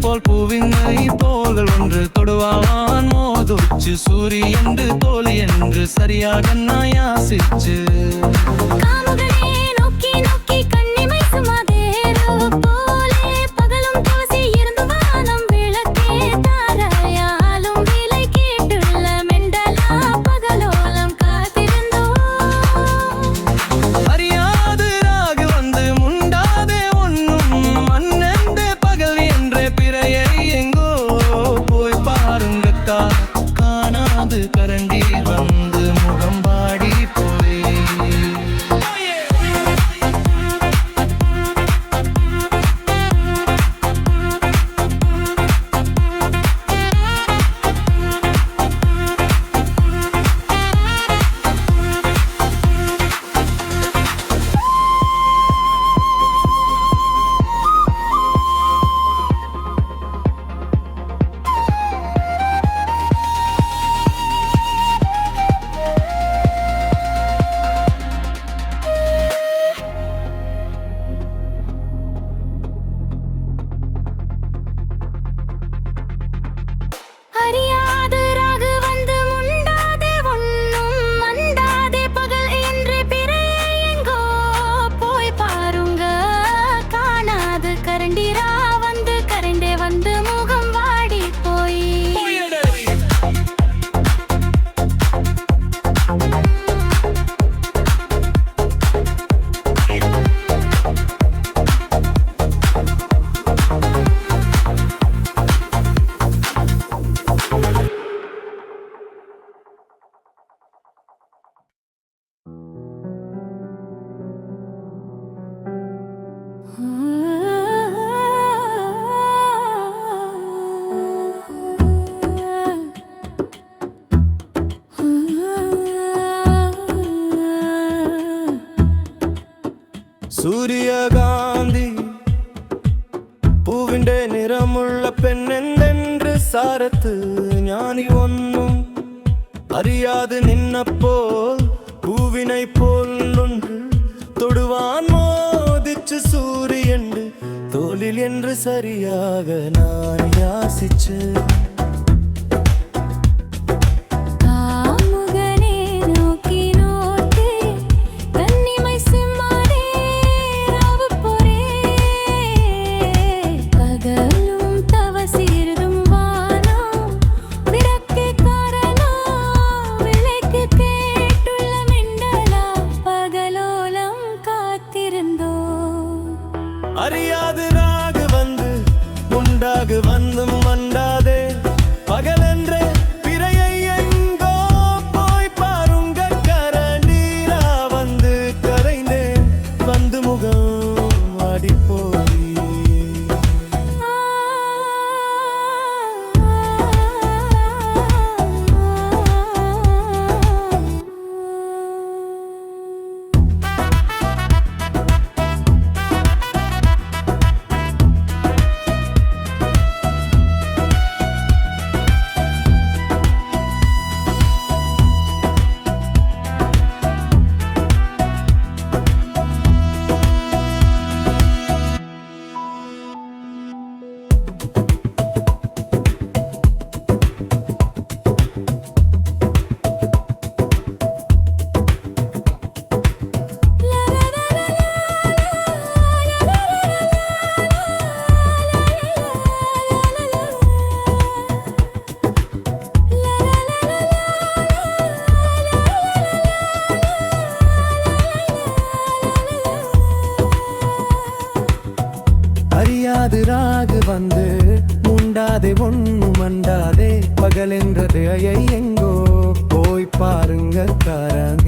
போல் பூவினை போல்கள் ஒன்று தொடுவான் மோதுச்சு சூரியன்று தோழி என்று சரியாக நான் யாசிச்சு கரண்டீர் வந்து முகம்பாடி போய் സൂര്യകാന്തി പൂവിൻ്റെ നിറമുള്ള പെണ്ണെന്തെன்று സാരത്ത് ഞാനീ ഒന്നും അറിയാതെ നിന്നപ്പോൾ പൂവിനെ പോലൊன்று തൊടുവാൻ മോദിച്ചു സൂര്യണ്ട് തോളിൽ என்று சரியாக நான் யாசிச்சு அறியாது ராகு வந்து முண்டாகு வந்தும் மண்டாதே பகலென்றே பிறையை எங்கோ போய் பாருங்க கரண்டீரா வந்து கரைந்தேன் வந்து முகம் ஆடிப்போய் அறியாது ராகு வந்து முண்டாதே ஒண்ணு மண்டாதே பகலென்ற தயை எங்கோ போய் பாருங்க காரன்